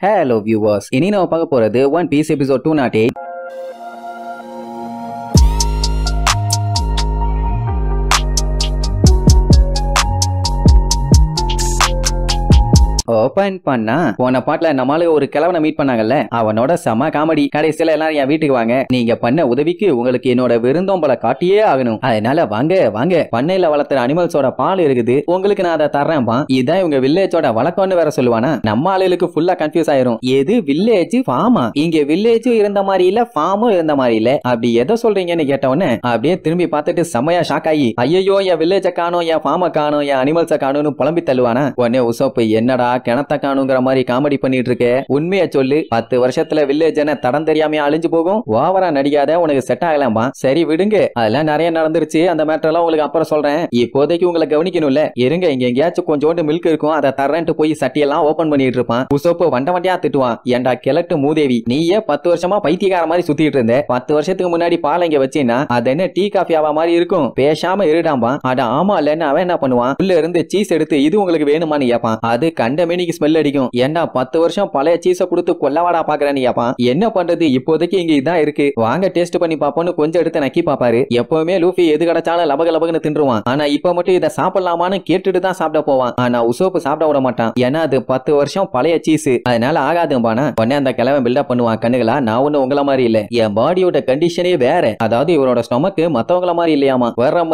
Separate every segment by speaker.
Speaker 1: Hello viewers, இனி நம்ம பார்க்க போறது One Piece episode 208. ஓபன் பண்ணா போன பாட்டுல நம்மளால ஒரு கிழவனை மீட் பண்ணாங்கல்ல, அவனோட செம காமெடி. கடைசியில எல்லாரும் என் வீட்டுக்கு வாங்க, நீங்க பண்ண உதவிக்கு உங்களுக்கு என்னோட விருந்தோம்பலை காட்டியே ஆகணும், அதனால வாங்க வாங்க, பண்ணையில வளர்த்துற அனிமல்ஸோட பால் இருக்குது, உங்களுக்கு நான் அதை தர்றேன்பா. இதான் இவங்க வில்லேஜோட வழக்கம்னு வேற சொல்லுவானா. நம்ம ஆளுகளுக்கு ஃபுல்லா கன்ஃபியூஸ் ஆயிரும், எது வில்லேஜ் ஃபார்மா? இங்க வில்லேஜும் இருந்த மாதிரி இல்ல, ஃபார்மும் இருந்த மாதிரி இல்ல, அப்படி எதை சொல்றீங்கன்னு கேட்டவொன்னே அப்படியே திரும்பி பார்த்துட்டு செம்மையா ஷாக் ஆகி, ஐயோ என் வில்லேஜ காணும், என் ஃபார்மை காணும், என் அனிமல்ஸை காணும்னு புலம்பி தள்ளுவானா. உடனே உசோப்பு, என்னடா கிணத்த காணுங்கிற மாதிரி காமெடி பண்ணிட்டு இருக்க, உண்மையை சொல்லு, 10 வருஷத்துல வில்லேஜ் என்ன தடம் தெரியாம அழிஞ்சு போகும், ஓவரா நடிக்காத, உனக்கு செட் ஆகலாமா. சரி விடுங்க, அதெல்லாம் நிறைய நடந்துருச்சு, அந்த மேட்டர் எல்லாம் உங்களுக்கு அப்புறம் சொல்றேன், இப்போதைக்கு உங்களை கவனிக்கணும்ல, இருங்க இங்க எங்கேயாச்சும் கொஞ்சோண்டு மில்க் இருக்கும், அதை தரேன்ட்டு போய் சட்டியெல்லாம் ஓபன் பண்ணிட்டு இருப்பான். உசோப்பு வண்ட வண்டியா திட்டுவான், ஏண்டா கிழட்டு மூதேவி, நீயே 10 வருஷமா பைத்தியக்கார மாதிரி சுத்திட்டு இருந்த, 10 வருஷத்துக்கு முன்னாடி பால் இங்க வச்சீங்கன்னா அது என்ன டீ காஃபியாவா மாதிரி இருக்கும், பேசாம இருடாம்பா. அட ஆமா இல்லன்னு அவன் என்ன பண்ணுவான், உள்ள இருந்து சீஸ் எடுத்து இது உங்களுக்கு வேணுமான்னு கேட்பான். அது கண்ட மேனிக்கு ஸ்மெல் அடிக்கும், ஏண்டா 10 வருஷம் பழைய சீஸ கொடுத்து கொல்லவாடா பாக்குறேன்னு கேட்பான். என்ன பண்றது, இப்போதைக்கு இங்க இதான் இருக்கு, வாங்க டேஸ்ட் பண்ணி பாப்போம்னு கொஞ்சம் எடுத்து நக்கி பாப்பாரு. எப்பவுமே லூஃபி எது கிடைச்சாலும் லபக லபகன்னு தின்றுவான், ஆனா இப்ப மட்டும் இதை சாப்பிடலாமான்னு கேட்டுட்டு தான் சாப்பிட போவான். ஆனா உசோப்பு சாப்பிட விட மாட்டான், ஏன்னா அது 10 வருஷம் பழைய சீஸ், அதனால ஆகாதும்பானா. உடனே அந்த கிழவன் பில்டப் பண்ணுவான், கண்ணுகளா நான் ஒண்ணு உங்கள மாதிரி இல்ல, என் பாடியோட கண்டிஷனே வேற, அதாவது இவரோட ஸ்டொமக்கு மத்தவங்கள மாதிரி இல்லையாமா, வேற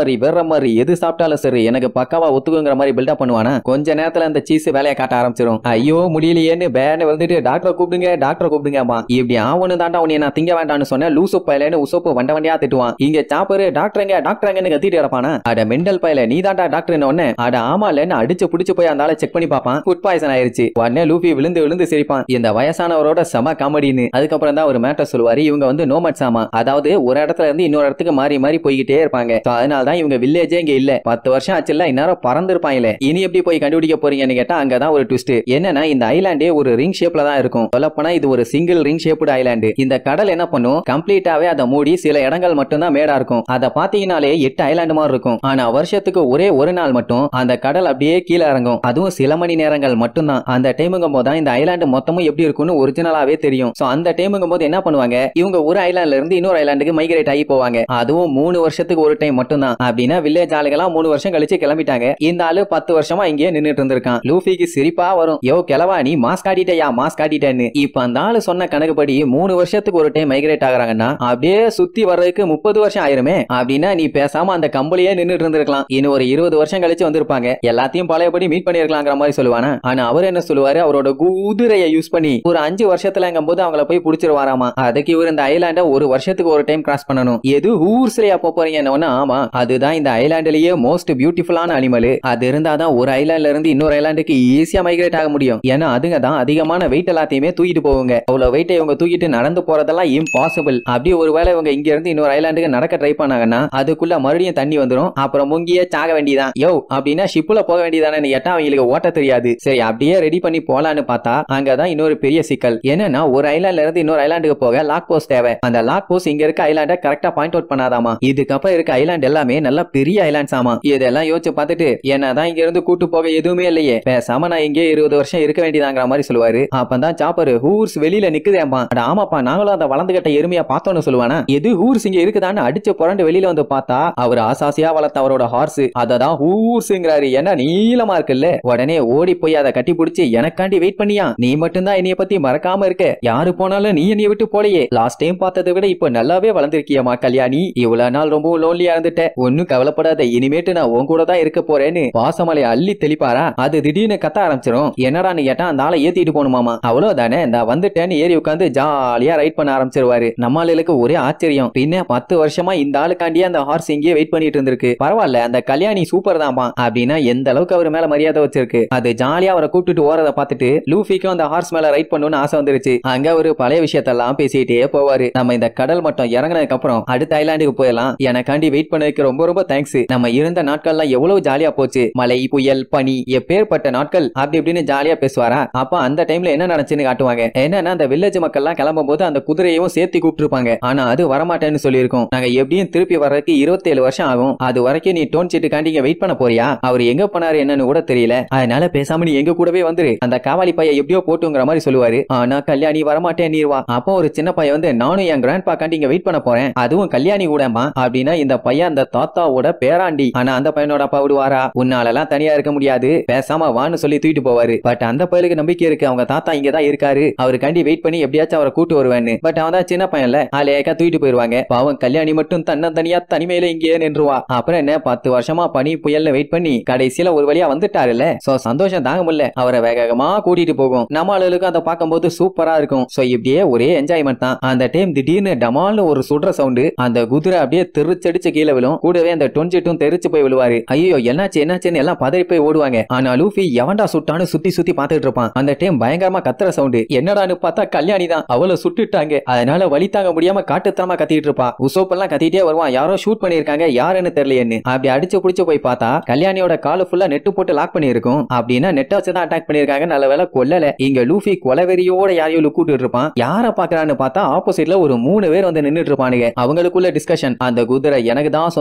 Speaker 1: மாதிரி எது சாப்பிட்டாலும் சரி எனக்கு பக்காவா ஒத்துக்குங்கிற மாதிரி பில்டப் பண்ணுவானா. கொஞ்ச நேரத்துல அந்த சீஸ் வேலையை காட்ட ஆரம்பிச்சிடும். ஐயோ முடியலையேன்னு பேன்னு வந்துட்டு டாக்டரை கூப்பிடுங்கப்பா. இப்படி ஆவணு தாண்டா உன்னை நான் திங்க வேண்டாம்னு சொன்ன லூசு பயலன்னு உசோப்பு வண்ட வண்டியா திட்டுவான். இங்க சாப்பரு டாக்டருங்கன்னு கத்திட்டு இருப்பானா. அட மெண்டல் பயல நீ தாண்டா டாக்டர் ஒன்னு, அட ஆமா இல்லன்னு அடிச்சு புடிச்சு போய் அந்த ஆளை செக் பண்ணி பாப்பான். ஃபுட் பாய்சன் ஆயிருச்சு. உடனே லூஃபி விழுந்து சிரிப்பான், இந்த வயசானவரோட செம காமெடின்னு. அதுக்கப்புறம் தான் ஒரு மேட்டர் சொல்லுவாரு, இவங்க வந்து நோமட்ஸ் ஆமா, அதாவது ஒரு இடத்துல இருந்து இன்னொரு இடத்துக்கு மாறி மாறி போய்கிட்டே இருப்பாங்க. அதனாலதான் இவங்க வில்லேஜே இங்க இல்ல, 10 வருஷம் ஆச்சுல்ல, இந்நேரம் பறந்து இருப்பாங்களே, இனி எப்படி போய் கண்டுபிடிக்க போறீங்கன்னு கேட்டா அங்கதான் ஒரு ட்விஸ்ட். என்னன்னா இந்த ஐலாண்டே ஒரு ரிங் ஷேப்ல தான் இருக்கும். சொல்லப்போனா இது ஒரு சிங்கிள் ரிங் ஷேப்டு ஐலாண்டு. இந்த கடல் என்ன பண்ணும், கம்ப்ளீட்டாவே அதை மூடி சில இடங்கள் மட்டும் தான் மேடா இருக்கும். அதை பாத்தீங்கன்னாலே 8 ஐலாண்டு மாதிரி இருக்கும். ஆனா வருஷத்துக்கு ஒரே ஒரு நாள் மட்டும் அந்த கடல் அப்படியே கீழே இறங்கும், அதுவும் சில மணி நேரங்கள் மட்டும் தான். அந்த டைமுங்கும் போது இந்த ஐலாண்டு மொத்தமும் எப்படி இருக்கும்னு ஒரிஜினலாவே தெரியும். சோ அந்த டைமுங்கும் போது என்ன பண்ணுவாங்க, இவங்க ஒரு ஐலாண்ட்ல இருந்து இன்னொரு ஐலாண்டுக்கு மைக்ரேட் ஆகி போவாங்க. அதுவும் 3 வருஷத்துக்கு ஒரு டைம் மட்டும் தான். அப்படின்னா வில்லேஜ் ஆளுகளா 3 வருஷம் கழிச்சு கிளம்பிட்டாங்க. இந்த ஆளு 10 வருஷமா இங்கே நின்னுட்டு இருந்திருக்கான். லூஃபிக்கு சிரிப்பா வரும், யோ கிளவா நீ மாஸ்க் காட்டிட்டேன்னு. இப்ப அந்த ஆளு சொன்ன கணக்குப்படி 3 வருஷத்துக்கு ஒரு டைம் மைக்ரேட் ஆகுறாங்கன்னா அப்படியே சுத்தி வர்றதுக்கு 30 வருஷம் ஆயிருமே. அப்படின்னா நீ பேசாம அந்த கம்பளியே நின்னுட்டு இருந்திருக்கலாம், இன்னும் ஒரு 20 வருஷம் கழிச்சு வந்திருப்பாங்க, எல்லாத்தையும் பழையபடி மீட் பண்ணிருக்கலாங்கிற மாதிரி சொல்லுவானா. ஆனா அவர் என்ன சொல்லுவாரு, அவரோட குதிரையை யூஸ் பண்ணி ஒரு 5 வருஷத்துலங்கும் போது அவங்கள போய் புடிச்சிருவாராமா. அதுக்கு இவர் இந்த ஐலாண்ட ஒரு வருஷத்துக்கு ஒரு டைம் கிராஸ் பண்ணணும். எது ஊர்ஸ்லயா போறீங்கன்னா, ஆமா அதுதான் இந்த ஐலாண்ட்லயே மோஸ்ட் பியூட்டிஃபுல்லான அனிமல். அது இருந்தாதான் ஒரு ஐலாண்ட்ல இருந்து இன்னொரு ஐலாண்டுக்கு ஈஸியா மைக்ரேட் ஆக முடியும். ஏன்னா அதுங்க தான் அதிகமான வெயிட் எல்லாத்தையுமே தூக்கிட்டு போவாங்க. அவ்வளவு வெயிட்டை இவங்க தூக்கிட்டு நடந்து போறதெல்லாம் இம்பாசிபிள். அப்படியே ஒருவேளை இவங்க இங்க இருந்து இன்னொரு ஐலாண்டுக்கு நடக்க ட்ரை பண்ணாங்கன்னா அதுக்குள்ள மறுபடியும் தண்ணி வந்துடும், அப்புறம் முங்கியே சாக வேண்டியதான். யோ அப்படின்னா ஷிப்ல போக வேண்டியதானு கேட்டா அவங்களுக்கு ஓட்ட தெரியாது. சரி அப்படியே ரெடி பண்ணி போலான்னு பார்த்தா அங்கதான் இன்னொரு பெரிய சிக்கல். என்னன்னா ஒரு ஐலாண்ட்ல இருந்து இன்னொரு ஐலாண்டுக்கு போக லாக் போஸ்ட் தேவை. அந்த லாக் போஸ்ட் இங்க இருக்க ஐலாண்ட கரெக்டா பாயிண்ட் அவுட் பண்ணாதாமா. இதுக்கப்புறம் இருக்க ஐலாண்ட் எல்லாமே நல்ல பெரிய ஐலாண்ட்ஸ் ஆமா. இதெல்லாம் யோசிச்சு பார்த்துட்டு என்னதான் இங்க இருந்து கூட்டு போக எதுவுமே இல்லையே, பேசாம நான் இங்கே 20 வருஷம் இருக்க வேண்டியதாங்கிற மாதிரி சொல்லுவாரு. அப்பதான் சாப்பரு ஹூர்ஸ் வெளியில நிக்குதேம்பா. ஆமாப்பா நாங்களும் அந்த வளர்ந்துகிட்ட எருமையா பார்த்தோன்னு சொல்லுவானா. எது ஹூர்ஸ் இங்க இருக்குதான்னு அடிச்சு புரண்டு வெளியில வந்து பார்த்தா அவர் ஆசாசியா வளர்த்த அவரோட ஹார்ஸ் அததான் ஹூர்ஸ்ங்கிறாரு. ஏன்னா நீளமா இருக்குல்ல. உடனே ஓடி போய் அதை கட்டி பிடிச்சி, எனக்காண்டி வெயிட் பண்ணியா, நீ மட்டும்தான் என்னைய பத்தி மறக்காம இருக்க, யாரு போனாலும் நீ என்னைய விட்டு போலையே, லாஸ்ட் டைம் பார்த்ததை விட இப்ப நல்லாவே வளர்ந்திருக்கியமா கல்யாணி, இவ்வளவு நாள் ரொம்ப லோன்லியா இருந்துட்ட, ஒன்னும் கவலைப்படாத, இனிமேட்டு நான் உன் கூட தான் இருக்க போறேன்னு பாசமலை அள்ளி தெளிப்பாரா. அது திடீர்னு கத்த ஆரம்பிச்சிடும். என்னடான்னு கேட்டா அந்த ஆளை ஏத்திட்டு போகணுமாமா. அவ்வளவுதானே, நான் வந்துட்டேன்னு ஏறி உட்காந்து ஜாலியா ரைட் பண்ண ஆரம்பிச்சிருவாரு. நம்மளுக்கு ஒரே ஆச்சரியம், பின்ன 10 வருஷமா இந்த ஆளுக்காண்டியே அந்த ஹார்ஸ் இங்கே வெயிட் பண்ணிட்டு இருந்திருக்கு, பரவாயில்ல அந்த கல்யாணி சூப்பர் தான்பா அப்படின்னா எந்த அளவுக்கு அவர் மேல மரியாதை வச்சிருக்கு. அது ஜாலியா அவரை கூப்பிட்டு ஓரத பார்த்துட்டு லூஃபிக்கும் அந்த ஹார்ஸ் மேல ரைட் பண்ணணும்னு ஆசை வந்துருச்சு. அங்க ஒரு பழைய விஷயத்தெல்லாம் பேசிட்டே போவாரு. நம்ம இந்த கடல் மட்டும் இறங்கினதுக்கு அப்புறம் அடுத்த ஐலாண்டுக்கு போயிடலாம், எனக்காண்டி வெயிட் பண்ணதுக்கு ரொம்ப ரொம்ப தேங்க்ஸ், நம்ம இருந்த நாட்கள்லாம் எவ்வளவு ஜாலியா போச்சு, மழை புயல் பனி எப்பேற்பட்ட நாட்கள் அப்படி அப்படி இப்படின்னு ஜாலியா பேசுவாரா. அப்ப அந்த டைம்ல என்ன நடந்துச்சுன்னு காட்டுவாங்க. என்னன்னா அந்த வில்லேஜ் மக்கள் எல்லாம் கிளம்பும் போது அந்த குதிரையும் சேர்த்து கூப்பிட்டுருப்பாங்க. ஆனா அது வரமாட்டேன்னு சொல்லியிருக்கோம். நாங்க எப்படியும் திருப்பி வர்றதுக்கு 27 வருஷம் ஆகும். அது வரைக்கும் நீ டோன் சீட்டுக்காண்டி இங்க வெயிட் பண்ண போறியா? அவர் எங்க போனாரு என்னன்னு கூட தெரியல. அதனால பேசாம நீ எங்க கூடவே வந்துரு. அந்த காவாலி பைய எப்படியோ போட்டுங்கிற மாதிரி சொல்லுவாரு. ஆனா கல்யாணி வரமாட்டேன் நீர்வா. அப்போ ஒரு சின்ன பையன் வந்து நானும் என் கிராண்ட் பாக்காண்டி இங்க வெயிட் பண்ண போறேன். அதுவும் கல்யாணி கூடமா அப்படின்னா இந்த பையன் அந்த தாத்தாவோட பேராண்டி. ஆனா அந்த பையனோட அப்பா விடுவாரா? உன்னால எல்லாம் தனியா இருக்க முடியாது, பேசாம வான்னு சொல்லி தூக்கிட்டு போவாரு. பட் அந்த பையலுக்கு நம்பிக்கை இருக்கு, அவங்க தாத்தா இங்கதான் இருக்காரு, அவருக்காண்டி வெயிட் பண்ணி எப்படியாச்சும் அவரை கூட்டு வருவேன்னு. பட் அவன் தான் சின்ன பையன்ல, ஆலையாக்கா தூக்கிட்டு போயிருவாங்க. பாவம் கல்யாணி மட்டும் தனியா தனிமையில இங்கேயே நின்றுவா. அப்புறம் என்ன 10 வருஷமா பனி புயல்ல வெயிட் பண்ணி கடைசியில ஒரு வழியா வந்துட்டாருல்ல. சோ சந்தோஷம் தாங்க முடியல. அவரை வேகமா கூட்டிட்டு போகும். நம்ம ஆளுகளுக்கு அதை பார்க்கும்போது சூப்பரா இருக்கும். சோ இப்படியே ஒரே என்ஜாய்மெண்ட் தான். அந்த டைம் திடீர்னு டமால்னு ஒரு சுடுற சவுண்டு. அந்த குதிரை அப்படியே தெரிச்சடிச்சு கீழே விழும். கூடவே அந்த டொன்ஜிட்டும் தெரிச்சு போய் விழுவாரு. ஐயோ என்னாச்சுன்னு எல்லாம் பதறி போய் ஓடுவாங்க. ஆனா லூஃபி எவன்டா சுட்டான்னு சுத்தி சுத்தி பார்த்துட்டு இருப்பான். அந்த டைம் பயங்கரமா கத்துற சவுண்டு. என்னடான்னு பார்த்தா கல்யாணி தான். அவளை சுட்டுட்டாங்க. அதனால வலி தாங்க முடியாம காட்டுத்தனமா கத்திட்டு இருப்பா. உசோப் எல்லாம் கத்திட்டே வருவான். யாரோ ஷூட் பண்ணிருக்காங்க, யாருன்னு தெரியலையேன்னு. அப்படி அடிச்சு புடிச்சு போய் பார்த்தா கல்யாணியோட காலு ஃபுல்லா நெட்டு போட்டு லாக் பண்ணிருக்கும். அப்படின்னா நெட்டை வச்சுதான் அட்டாக் பண்ணிருக்காங்க. நல்ல வேலை கொல்லல. இங்க லூஃபி கொலவெறியோட யாரையோ லுக்கூட்டு இருப்பான். யார பாக்குறான்னு பார்த்தா ஆப்போசிட்ல ஒரு 3 பேர் வந்து நின்னுட்டு இருப்பானுங்க. அவங்களுக்குள்ள டிஸ்கஷன். அந்த குதிரை எனக்கு தான்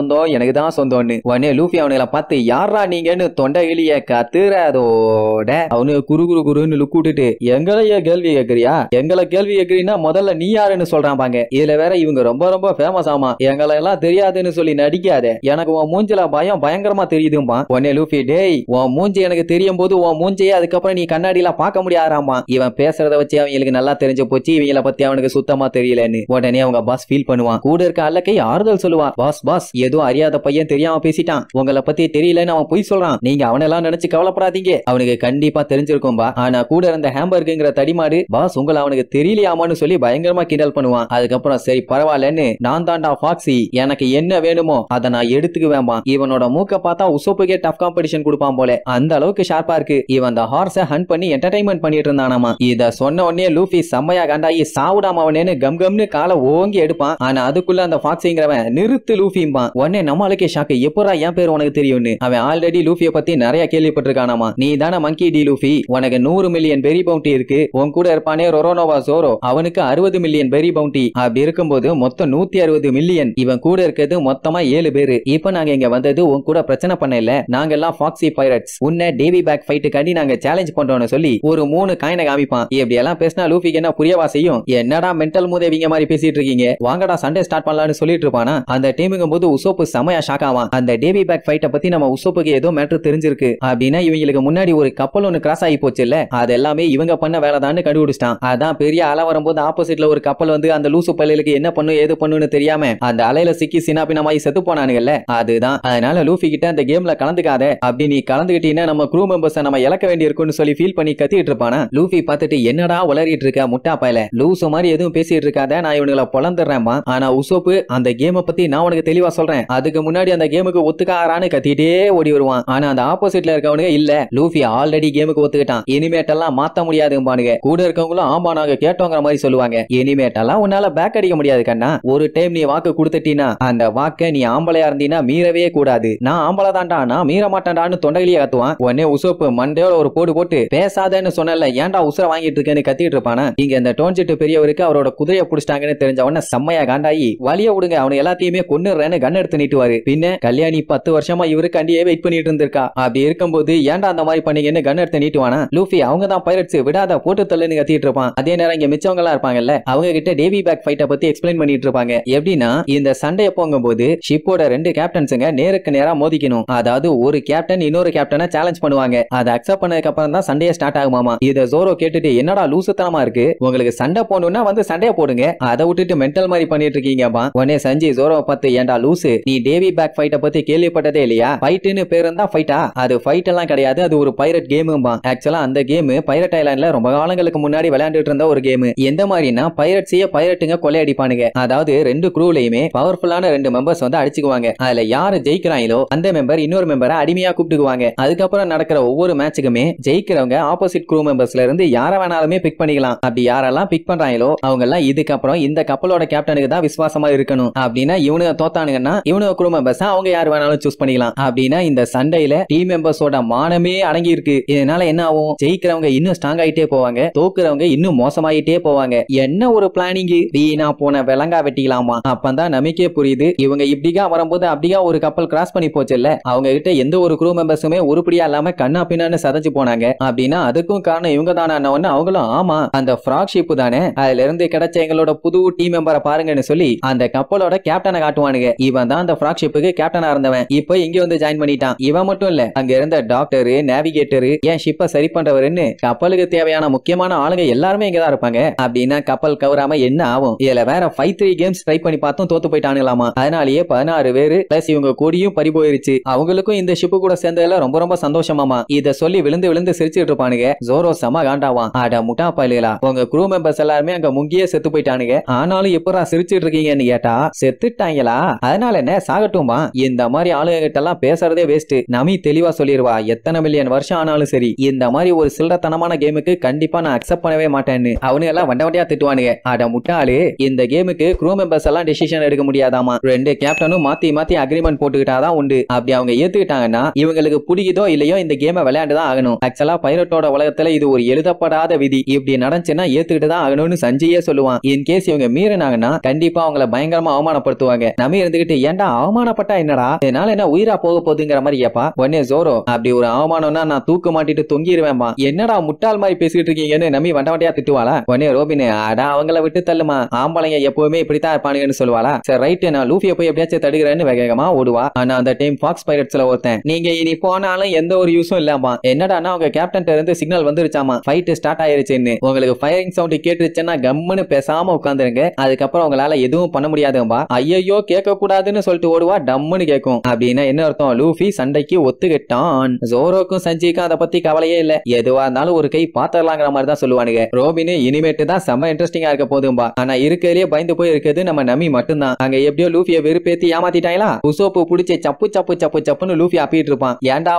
Speaker 1: சொந்தம்னு. உடனே லூஃபி அவனுங்களை பார்த்து யாரா நீங்கன்னு தொண்டையிலிய கத்துறதோட அவனு குருன்னு லுக்கூட்டுட்டு எங்களைய கேள்வி கேட்கறியா? எங்களை கேள்வி கேட்கறீன்னா முதல்ல நீ யாருன்னு சொல்றான் பாங்க. இதுல வேற இவங்க ரொம்ப ஃபேமஸ் ஆமா. எங்களை எல்லாம் தெரியாதுன்னு சொல்லி நடிக்காத, எனக்கு உன் மூஞ்சில பயம் பயங்கரமா தெரியுதும்பா. உடனே லூஃபி டேய் உன் மூஞ்சி எனக்கு தெரியும் போது உன் மூஞ்சியே அதுக்கப்புறம் நீ கண்ணாடியில பார்க்க முடியாதாமா. இவன் பேசுறத வச்சு அவங்களுக்கு நல்லா தெரிஞ்சு போச்சு இவங்கள பத்தி அவனுக்கு சுத்தமா தெரியலன்னு. உடனே அவங்க பாஸ் ஃபீல் பண்ணுவான். கூட இருக்க அல்லக்கை ஆறுதல் சொல்லுவான். பாஸ் ஏதோ அறியாத பையன் தெரியாம பேசிட்டான், உங்களை பத்தி தெரியலன்னு அவன் போய் சொல்றான். நீங்க அவனெல்லாம் நினைச்சு கவலைப்படாதீங்க, அவனுக்கு கண்டிப்பா தெரிஞ்சிருக்கும்பா. ஆனா கூட இருந்த ஹேம்பர்க்குங்கிற தடிமாடு பாஸ் உங்களை அவனுக்கு தெரியலையாமான்னு சொல்லி பயங்கரமா கிண்டல் பண்ணுவான். அதுக்கப்புறம் சரி பரவாயில்லன்னு நான் தாண்டா ஃபாக்ஸி, எனக்கு என்ன வேணுமோ அதை நான் எடுத்துக்குவேன்பா. இவனோட மூக்க பார்த்தா உசோப்புக்கே டஃப் காம்படிஷன் கொடுப்பான் போல, அந்த அளவுக்கு ஷார்ப்பா இருக்கு. இவன் அந்த ஹார்ஸை ஹண்ட் பண்ணி என்டர்டைன்மெண்ட் பண்ணிட்டு இருந்தானாமா. இத சொன்ன உடனே லூஃபி செம்மையா காண்டாயி சாவுடாம அவனேன்னு கம்னு காலை ஓங்கி எடுப்பான். ஆனா அதுக்குள்ள அந்த ஃபாக்ஸிங்கிறவன் நிறுத்து லூஃபிம்பான். உடனே நம்மளுக்கே ஷாக்கு, எப்படா என் பேர் உனக்கு தெரியும்னு. அவன் ஆல்ரெடி லூஃபியை பத்தி நிறைய கேள்விப்பட்டிருக்கானாமா. நீ தானே மங்கி டி லூஃபி, உனக்கு 100 மில்லியன் பெரி பவுண்டி இருக்கு. உன் கூட இருப்பானே ரொரோனோவா ஜோரோ, அவனுக்கு 60 மில்லியன் பெரி பவுண்டி. அப்படி இருக்கும்போது மொத்தம் 160 மில்லியன். இவன் கூட இருக்கிறது மொத்தமா 7 பேரு. இப்ப நாங்க இங்க வந்தது உன் கூட பிரச்சனை பண்ண இல்ல, நாங்க எல்லாம் ஃபாக்ஸி பைரட்ஸ், உன்னை டேவி பேக் ஃபைட்டுக்காண்டி நாங்க சேலஞ்ச் பண்றோம்னு சொல்லி ஒரு 3 காயினை காமிப்பான். இப்படி எல்லாம் பேசினா லூஃபிக்கு என்ன புரியவா செய்யும்? என்னடா மென்டல் மூதேவிங்க மாதிரி பேசிட்டு இருக்கீங்க, வாங்கடா சண்டே ஸ்டார்ட் பண்ணலாம்னு சொல்லிட்டு இருப்பானா. அந்த டைமுங்கும் போது உசோப்பு செமையா ஷாக் ஆவான். அந்த டேவி பேக் ஃபைட்டை பத்தி நம்ம உசோப்புக்கு ஏதோ மேட்டர் தெரிஞ்சிருக்கு அப்படின்னா இவங்களுக்கு முன்னாடி ஒரு கப்பல் ஒன்னு கிராஸ் ஆகி போச்சு இல்ல, அது எல்லாமே இவங்க பண்ண வேலைதான்னு கண்டுபிடிச்சிட்டான். அதான் பெரிய அலை வரும்போது ஆப்போசிட்ல ஒரு கப்பல் வந்து அந்த லூசு பள்ளிகளுக்கு என்ன பண்ணும் ஏது பண்ணுன்னு தெரியாம அந்த அலையில சிக்கி சின்னாபினமாயி செத்து போனானுங்கல்ல, அதுதான். அதனால லூஃபி கிட்ட அந்த கேம்ல கலந்துக்காத, அப்படி நீ கலந்துகிட்டீங்கன்னா நம்ம க்ரூ மெம்பர்ஸ் நம்ம இழக்க வேண்டி இருக்குன்னு சொல்லி ஃபீல் பண்ணி கத்திட்டு இருப்பானா. லூஃபி பார்த்துட்டு என்னடா உளறிட்டு இருக்க முட்டா பயல, லூசு மாதிரி எதுவும் பேசிட்டு இருக்காத, நான் இவனுங்களை பொழந்துடுறேன்மா. ஆனா உசோப்பு அந்த கேமை பத்தி நான் உனக்கு தெளிவா சொல்றேன், அதுக்கு முன்னாடி அந்த கேமுக்கு ஒத்துக்காரான்னு கத்திட்டே ஓடி வருவான். ஆனா அந்த ஆப்போசிட்ல இருக்கவனுங்க இல்ல, லூஃபி ஆல்ரெடி கேமுக்கு ஒத்துக்கிட்டான், இனிமேட்டெல்லாம் மாத்த முடியாதும்பானுங்க. கூட இருக்கவங்களும் ஆமா நாங்க கேட்டோங்கிற மாதிரி சொல்லுவாங்க. இனிமேட்டெல்லாம் உன்னால பேக் அடிக்க முடியாது கண்ணா, ஒரு டைம் நீ வாக்கு கொடுத்துட்டீனா அந்த வாக்க நீ ஆம்பளையா இருந்தீனா மீறவே கூடாது. நான் ஆம்பளை தான்டா, நான் மீற மாட்டேன்டான்னு தொண்டையிலேயே கத்துவான். உடனே உசோப்பு மண்டையோட ஒரு போடு போட்டு பேசாதன்னு சொன்னல, ஏன்டா உசுர வாங்கிட்டு இருக்கேன்னு கத்திட்டு இருப்பானா. இங்க இந்த டோன்ஜிட்டு பெரியவருக்கு அவரோட குதிரையை புடிச்சிட்டாங்கன்னு தெரிஞ்ச உடனே செம்மையா காண்டாயி வலிய விடுங்க அவனை எல்லாத்தையுமே கொன்னுறேன்னு கன் எடுத்து நீட்டுவாரு. பின்ன கல்யாணி 10 வருஷமா இவருக்காண்டியே வெயிட் பண்ணிட்டு இருந்திருக்கா. அப்படி இருக்கும்போது ஏன்டா அந்த மாதிரி பண்ணீங்கன்னு கன் எடுத்து நீட்டுவானா. லூஃபி அவங்க தான் பைரட்ஸ், விடாத போட்டு தள்ளுன்னு கத்திட்டு இருப்பான். அதே நேரம் இங்க மிச்சவங்க எல்லாம் இருப்பாங்கல்ல, அவங்க கிட்ட டேவி பேக் ஃபைட்டை பத்தி எக்ஸ்பிளைன் பண்ணிட்டு இருப்பாங்க. எப்படின்னா இந்த சண்டைய போகும்போது ஷிப்போட 2 கேப்டன்ஸுங்க நேருக்கு நேரா மோதிக்கணும். அதாவது ஒரு கேப்டன் இன்னொரு கேப்டனை சேலஞ்ச் பண்ணுவாங்க. அதை அக்செப்ட் பண்ணதுக்கு அப்புறம் தான் சண்டையே ஸ்டார்ட் ஆகுமாமா. இத ஜோரோ கேட்டுட்டு என்னடா லூசுத்தனமா இருக்கு, உங்களுக்கு சண்டை போடணும்னா வந்து சண்டையை போடுங்க, அதை விட்டுட்டு மென்டல் மாதிரி பண்ணிட்டு இருக்கீங்கப்பா. உடனே சஞ்சி ஜோரோவை பார்த்து ஏன்டா லூசு, நீ டேவி பேக் ஃபைட்டை பத்தி கேள்விப்பட்டதே இல்லையா? ஃபைட்னு பேர் இருந்தா ஃபைட்டா, அது ஃபைட் எல்லாம் கிடையாது, அது ஒரு பைரட் கேமும்பா. ஆக்சுவலா அந்த கேம் பைரட் ஐலாண்ட்ல ரொம்ப காலங்களுக்கு முன்னாடி விளையாண்டுட்டு இருந்த ஒரு கேம். எந்த மாதிரினா பைரட்ஸையே பைரட்டுங்க கொள்ளையடிப்பானுங்க. அதாவது 2 க்ரூலையுமே பவர்ஃபுல்லான 2 மெம்பர்ஸ் வந்து அடிச்சுக்குவாங்க. அதுல யாரு ஜெயிக்கிறாங்களோ அந்த மெம்பர் இன்னொரு மெம்பரை அடிமையா கூப்பிட்டுக்குவாங்க. அதுக்கப்புறம் நடக்கிற ஒவ்வொரு மேட்சுக்குமே ஜெயிக்கிறவங்க ஆப்போசிட் க்ரூ மெம்பர்ஸ்ல இருந்து யார வேணாலுமே பிக் பண்ணிக்கலாம். அப்படி யாரெல்லாம் பிக் பண்றாங்களோ அவங்க எல்லாம் இதுக்கப்புறம் இந்த கப்பலோட கேப்டனுக்கு தான் விசுவாசமா இருக்கணும். அப்படின்னா இவனுங்க தோத்தானுங்கன்னா இவனுங்க க்ரூ மெம்பர்ஸ் அவங்க யார் வேணாலும் சூஸ் பண்ணிக்கலாம். அப்படின்னா இந்த சண்டையில டீம் மெம்பர்ஸோட மானமே அடங்கி இருக்கு. இதனால என்ன ஆகும், ஜெயிக்கிறவங்க இன்னும் ஸ்ட்ராங் ஆயிட்டே போவாங்க, தோக்குறவங்க இன்னும் மோசமாயிட்டே போவாங்க. என்ன ஒரு பிளானிங், வீணா போன விலங்கா வெட்டிக்கலாமா. அப்பதான் நமக்கே புரியுது இவங்க இப்படிக்கா வரும்போது அப்படியா ஒரு கப்பல் கிராஸ் பண்ணி போச்சுல்ல, அவங்க கிட்ட எந்த ஒரு க்ரூ மெம்பர்ஸுமே உருப்படியா இல்லாம கண்ணா பின்னான்னு சதைச்சு போனாங்க அப்படின்னா அதுக்கும் காரணம் இவங்க தானே. அவங்களும் ஆமா அந்த ஃப்ராக் ஷிப் தானே, அதுல இருந்து கிடைச்ச எங்களோட புது டீம் மெம்பரை பாருங்கன்னு சொல்லி அந்த கப்பலோட கேப்டனை காட்டுவானுங்க. இவன் தான் அந்த ஃப்ராக் ஷிப்புக்கு கேப்டனா இருந்தவன், இப்போ இங்க வந்து ஜாயின் பண்ணிட்டான். இவன் மட்டும் இல்ல, அங்க இருந்த டாக்டர், நேவிகேட்டர், ஏன் ஷிப்பை சரி பண்றவருன்னு கப்பலுக்கு தேவையான முக்கியமான ஆளுங்க எல்லாருமே இங்க தான் இருப்பாங்க. அப்படின்னா கப்பல் கவராம என்ன ஆகும். இதுல வேற 5-3 கேம்ஸ் ட்ரை பண்ணி பார்த்தும் தோத்து போயிட்டானுங்களாமா. அதனாலேயே 16 பேரு பிளஸ் இவங்க கொடியும் பறி போயிருச்சு. அவங்களுக்கும் இந்த ஷிப்பு கூட சேர்ந்ததுல ரொம்ப ரொம்ப சந்தோஷமாமா. இத சொல்லி விழுந்து விழுந்து சிரிச்சிட்டு இருப்பானுங்க. ஜோரோ செம காண்டாவான். அட முட்டா பயலுகளா, உங்க க்ரூ மெம்பர்ஸ் எல்லாருமே அங்க முங்கியே செத்து போயிட்டானுங்க, ஆனாலும் எப்பரா சிரிச்சிட்டு இருக்கீங்கன்னு கேட்டா செத்துட்டாங்களா, அதனால என்ன சாகட்டும்பா. இந்த மாதிரி ஆளுங்க கிட்ட எல்லாம் பேசுறதே வேஸ்ட். நமி தெளிவா சொல்லிடுவா, எத்தனை மில்லியன் வருஷம் ஆனாலும் சரி இந்த மாதிரி ஒரு சில்லறத்தனமான கேமுக்கு கண்டிப்பா நான் அக்செப்ட் பண்ணவே மாட்டேன்னு அவனுங்க எல்லாம் வண்ட வண்டியா திட்டுவானுங்க. அட முட்டாளு, இந்த கேமுக்கு க்ரூ மெம்பர்ஸ் எல்லாம் டிசிஷன் எடுக்க முடியாதாமா. 2 கேப்டனும் மாத்தி மாத்தி அக்ரிமெண்ட் போட்டுக்கிட்டாதான் உண்டு. அப்படி அவங்க ஏத்துக்கிட்டாங்கன்னா இவங்களுக்கு பிடிக்குதோ இல்லையோ இந்த கேமை விளையாண்டுதான் ஆகணும். ஆக்சுவலா பைரட்டோட உலகத்துல இது ஒரு எழுதப்படாத விதி. இப்படி நடந்துச்சுன்னா ஏத்துக்கிட்டு தான் ஆகணும்னு சஞ்சயே சொல்லுவான். இன் கேஸ் இவங்க மீறினாங்கன்னா கண்டிப்பா அவங்கள பயங்கரமா அவமானப்படுத்துவாங்க. நம்ம இருந்துகிட்டு ஏன்டா அவமானப்பட்டா என்னடா, இதனால என்ன உயிரா போக போகுதுங்கிற மாதிரி ஏப்பா. உடனே ஜோரோ, அப்படி ஒரு அவமானம்னா நான் தூக்க மாட்டிட்டு தொங்கிடுவேன்பா. என்னடா முட்டாள் மாதிரி பேசிட்டு இருக்கீங்கன்னு நம்பி வண்ட வண்டியா திட்டுவாளா. உடனே ரோபின், அடா அவங்கள விட்டு தள்ளுமா, ஆம்பளைங்க எப்பவுமே இப்படித்தான் இருப்பானுங்கன்னு சொல்லுவாளா. சரி ரைட், நான் லூஃபியை போய் எப்படியாச்சும் தடுக்கிறேன்னு வேகமா ஓடுவா. ஆனா அந்த டைம் ஃபாக்ஸ் பைரட்ஸ்ல ஒருத்தன், நீங்க இனி போனாலும் எந்த ஒரு யூஸும் இல்லாமா, என்னடானா அவங்க கேப்டன் இருந்து சிக்னல் வந்துருச்சாமா, ஃபைட் ஸ்டார்ட் ஆயிருச்சுன்னு. உங்களுக்கு ஃபயரிங் சவுண்ட் கேட்டுச்சுன்னா கம்முன்னு பேசாம உட்காந்துருங்க, அதுக்கப்புறம் உங்களால எதுவும் பண்ண முடியாதும்பா. ஐயோ கேட்க கூடாதுன்னு சொல்லிட்டு ஓடுவா, டம்முன்னு கேட்கும். அப்படின்னா என்ன அர்த்தம், லூஃபி சண்டைக்கு ஒத்துக்கிட்டான். ஜோரோக்கும் சஞ்சிக்கும் அதை பத்தி கவலையே இல்ல, எதுவா இருந்தாலும் ஒரு கை பாத்திரலாங்கிற மாதிரி தான் சொல்லுவானுங்க. ரோபின் இனிமேட்டு தான் செம்ம இன்ட்ரெஸ்டிங்கா இருக்க போதும்பா. ஆனா இருக்கிறதுலயே பயந்து போய் இருக்கிறது நம்ம நமி மட்டும்தான். அங்க எப்படியோ லூஃபியை வெறுப்பேத்தி ஏமாத்திட்டாங்களா. உசோப்பு புடிச்சு சப்பு சப்பு சப்பு சப்புன்னு லூஃபி அப்பிட்டு இருப்பான், ஏன்டா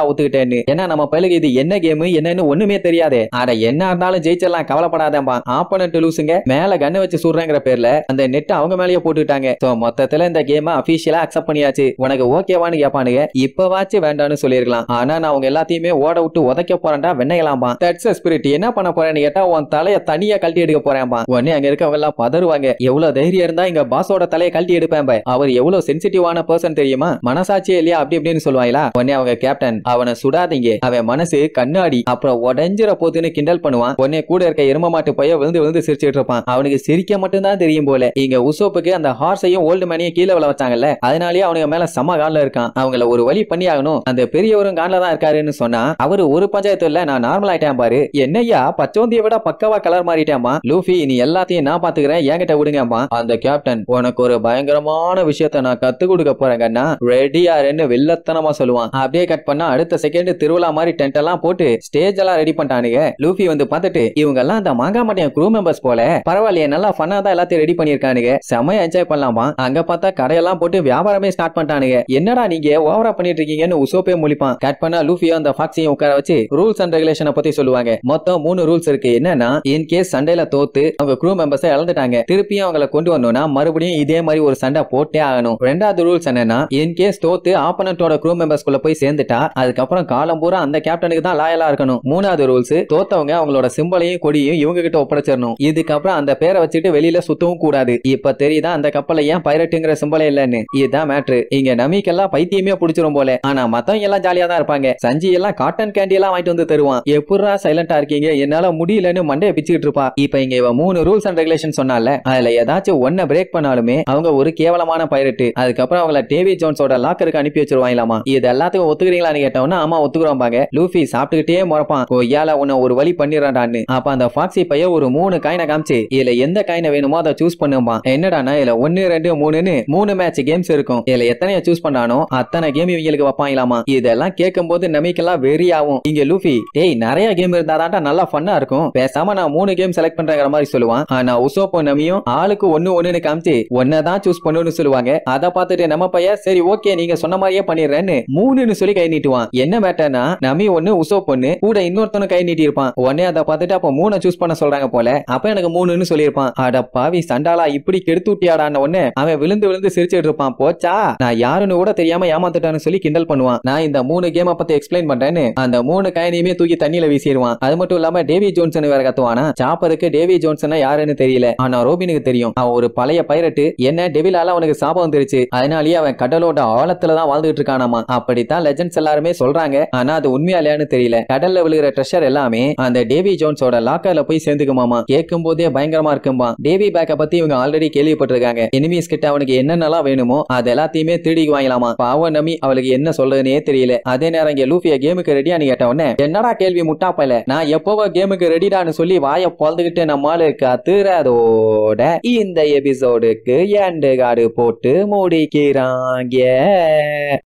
Speaker 1: ஒத்துக்கிட்டேன்னு. ஏன்னா நம்ம பயிலுக்கு இது என்ன கேம் என்னன்னு ஒண்ணுமே தெரியாது. அட என்ன இருந்தாலும் ஜெயிச்சிடலாம், கவலைப்படாதேம்பா. ஆப்போனன்ட் லூசுங்க மேல கண்ணை வச்சு சுடுறேங்கிற பேர்ல அந்த நெட் அவங்க மேலேயே போட்டுட்டாங்க. சோ மொத்தத்துல இந்த கேம் அபிஷியலா அக்செப்ட் பண்ணியாச்சு. உனக்கு ஓகேவான்னு கேட்பானுங்க. இப்பவாச்சும் வேண்டான்னு சொல்லிருக்கலாம். ஆனா நான் அவங்க எல்லாத்தையுமே ஓட விட்டு உதைக்க போறேன்டா வெண்ணையலாம்பா. That's spirit. என்ன பண்ண போறேன்னு கேட்டா உன் தலையை தனியா கழட்டி எடுக்க போறேன்பா. உடனே அங்க இருக்கவங்க எல்லாம் பதறுவாங்க. எவ்வளவு தைரியம் இருந்தா இங்க பாஸோட தலையை கழட்டி எடுப்பேன், அவர் எவ்வளவு சென்சிட்டிவான பர்சன் தெரியுமா, மனசாட்சியே இல்லையா அப்படி இப்படின்னு சொல்லுவாங்களா. உடனே அவங்க கேப்டன், அவனை சுடாதீங்க, அவன் மனசு கண்ணாடி, அப்புறம் உடஞ்சிர போதுன்னு கிண்டல் பண்ணுவான். உடனே கூட இருக்க எரும மாட்டு பைய விழுந்து விழுந்து சிரிச்சிட்டு இருப்பான். அவனுக்கு சிரிக்க மட்டும் தான் தெரியும் போல. இங்க உசோப்புக்கு அந்த ஹார்ஸையும் ஓல்டு மேனையும் கீழே விழ வச்சாங்கல்ல, அதனாலேயே அவனுக்கு மேல செம கால்ல இருக்கான். அவங்கள ஒரு வழி பண்ணி ஆகணும். அந்த பெரியவரும் கால்ல தான் இருக்காருன்னு சொன்னா அவரு ஒரு பஞ்சாயத்து இல்ல, நான் நார்மல் ஆயிட்டேன் பாரு. என்னையா பச்சோந்தியை விட பக்கவா கலர் மாறிட்டேமா, லூஃபி நீ எல்லாத்தையும் நான் பாத்துக்கிறேன், என்கிட்ட விடுங்கம்மா. அந்த கேப்டன், உனக்கு ஒரு பயங்கரமான விஷயத்தை நான் கத்து கொடுக்க போறேங்கன்னா ரெடியாருன்னு வில்லத்தனமா சொல்லுவான். அப்படியே கட் பண்ணா அடுத்த செகண்ட் திருவிழா மாதிரி டென்ட் எல்லாம் போட்டு ஸ்டேஜ் எல்லாம் ரெடி பண்ணிட்டானுங்க. லூஃபி வந்து பார்த்துட்டு, இவங்க எல்லாம் அந்த மாங்கா மாட்டிய க்ரூ மெம்பர்ஸ் போல, பரவாயில்லையே நல்லா ஃபன்னா தான் எல்லாத்தையும் ரெடி பண்ணிருக்கானுங்க, செமையா என்ஜாய் பண்ணலாமா. அங்க பார்த்தா கடையெல்லாம் போட்டு வியாபாரமே ஸ்டார்ட் பண்ணிட்டானுங்க. என்னடா நீங்க ஓவரா பண்ணிட்டு இருக்கீங்கன்னு உசோப்பே முழிப்பான். கட் பண்ணா லூஃபியும் அந்த ஃபாக்ஸையும் உட்கார வச்சு ரூல்ஸ் அண்ட் ரெகுலேஷனை பத்தி சொல்லுவாங்க. மொத்தம் 3 ரூல்ஸ் இருக்கு. என்னன்னா, இன் கேஸ் சண்டையில தோத்து அவங்க க்ரூ மெம்பர்ஸ் இழந்துட்டாங்க, திருப்பியும் அவங்கள கொண்டு வரணும்னா மறுபடியும் இதே மாதிரி ஒரு சண்டை போட்டே ஆகணும். 2வது ரூல்ஸ் என்னன்னா, இன் கேஸ் தோத்து ஆப்போனன்ட்டோட க்ரூ மெம்பர்ஸ்க்குள்ள போய் சேர்ந்துட்டா அதுக்கப்புறம் காலம் பூரா அந்த கேப்டனுக்கு தான் லாயலா இருக்கணும். 3வது ரூல்ஸ், தோத்தவங்க அவங்களோட சிம்பலையும் கொடியும் இவங்க கிட்ட ஒப்படைச்சிடணும். இதுக்கப்புறம் அந்த பேரை வச்சுட்டு வெளியில சுத்தவும் கூடாது. இப்ப தெரியுதா அந்த கப்பல ஏன் பைரட்டுங்கிற சிம்பலே இல்லன்னு. இதுதான் மேட்ரு. இங்க நமீக்கெல்லாம் பைத்தியமே பிடிச்சிரும் போல. ஆனா மத்தவங்க எல்லாம் ஜாலியா தான் இருப்பாங்க. சஞ்சி எல்லாம் காட்டன் கேண்டி எல்லாம் வாங்கிட்டு வந்து தருவான். எப்படா சைலண்டா இருக்கீங்க, என்னால முடியலன்னு மண்டைய பிச்சுக்கிட்டு இருப்பா. இப்ப இங்க 3 ரூல்ஸ் அண்ட் ரெகுலேஷன் சொன்னால, அதுல ஏதாச்சும் ஒன்ன பிரேக் பண்ணாலுமே அவங்க ஒரு கேவலமான பைரட்டு. அதுக்கப்புறம் அவங்கள டேவி ஜோன்ஸோட லாக்கருக்கு அனுப்பி வச்சிருவாங்களாமா. இது எல்லாத்துக்கும் ஒத்துக்கிறீங்களான்னு கேட்டவனா ஆமா ஒத்துக்குறோம் பாங்க. லூஃபி சாப்பிட்டுக்கிட்டே முறப்பான், கொய்யால உன்னை ஒரு வழி பண்ணிடுறான்னு. அப்ப அந்த ஃபாக்ஸி பைய ஒரு 3 காயினை காமிச்சு, இதுல எந்த காயினை வேணுமோ அதை சூஸ் பண்ணுமா. என்னடானா இதுல 1 2 3ன்னு 3 மேட்ச் கேம்ஸ் இருக்கும். இதுல எத்தனைய சூஸ் பண்ணானோ அத்தனை கேம் இவங்களுக்கு வைப்பாங்களாமா. இதெல்லாம் கேட்கும் போது நமக்கெல்லாம் வெறி ஆகும். இங்க லூஃபி, டேய் நிறைய கேம் இருந்தாதான் நல்லா ஃபன்னா இருக்கும், பேசாம நான் 3 கேம் செலக்ட் பண்றேங்கிற மாதிரி சொல்லுவான். ஆனா உசோப்போ நமியும் ஆளுக்கு 1 1ன்னு காமிச்சு ஒன்னதான் சூஸ் பண்ணுன்னு சொல்லுவாங்க. அதை பார்த்துட்டு நம்ம பையன் சரி ஓகே நீங்க சொன்ன மாதிரியே பண்ணிடுறேன்னு 3ன்னு சொல்லி கை நீட்டுவான். என்ன மேட்டர்னா நமி 1 உசோப் 1 கூட இன்னொருத்தனும் கை நீட்டி இருப்பான். உடனே அதை பார்த்துட்டு அப்ப 3 சூஸ் பண்ண சொல்றாங்க போல. அப்ப எனக்கு 3ன்னு சொல்லியிருப்பான். அட பாவி சண்டாலா இப்படி கெடுத்து விட்டியாடான உடனே அவன் விழுந்து விழுந்து சிரிச்சிட்டு இருப்பான். போச்சா நான் யாருன்னு கூட தெரியாம ஏமாத்துட்டான்னு சொல்லி கிண்டல் பண்ணுவான். நான் இந்த 3 கேமை பத்தி எக்ஸ்பிளைன் பண்றேன்னு அந்த 3 காயினையுமே தூக்கி தண்ணியில வீசிடுவான். அது மட்டும் இல்லாம டேவி ஜோன்சன் வேற கத்துவானா. சாப்பருக்கு டேவி ஜோன்சன் யாருன்னு தெரியல, ஆனா ரோபினுக்கு தெரியும். அவன் ஒரு பழைய பைரட்டு, என்ன டெவிலால அவனுக்கு சாபம் வந்துருச்சு, அதனாலேயே அவன் கடலோட ஆழத்துலதான் வாழ்ந்துட்டு இருக்கானாமா. அப்படித்தான் லெஜெண்ட்ஸ் எல்லாருமே சொல்றாங்க. ஆனா அது உண்மையா இல்லையான்னு தெரியல. கடல்ல விழுகிற ட்ரெஷர் எல்லாமே அந்த டேவி ஜோன்ஸோட லாக்கர்ல போய் சேர்ந்துக்குமாமா. கேட்கும் போதே பயங்கரமா இருக்கும்பா. டேவி பேக்க பத்தி இவங்க ஆல்ரெடி கேள்விப்பட்டிருக்காங்க. எனிமீஸ் கிட்ட அவனுக்கு என்னென்னலாம் வேணுமோ அது எல்லாத்தையுமே திருடிக்கு வாங்கலாமா. பாவம் நமி அவளுக்கு என்ன சொல்றதுன்னே தெரியல. அதே நேரம் இங்க லூஃபியா கேமுக்கு ரெடியான்னு கேட்ட உடனே என்னடா கேள்வி முட்டாப்பல, நான் எப்பவோ கேமுக்கு ரெடிடான்னு சொல்லி வாயை பொழந்துகிட்டு நம்மால கத்துறதோட இந்த எபிசோடுக்கு எண்டு கார்டு போட்டு முடிக்கிறாங்க.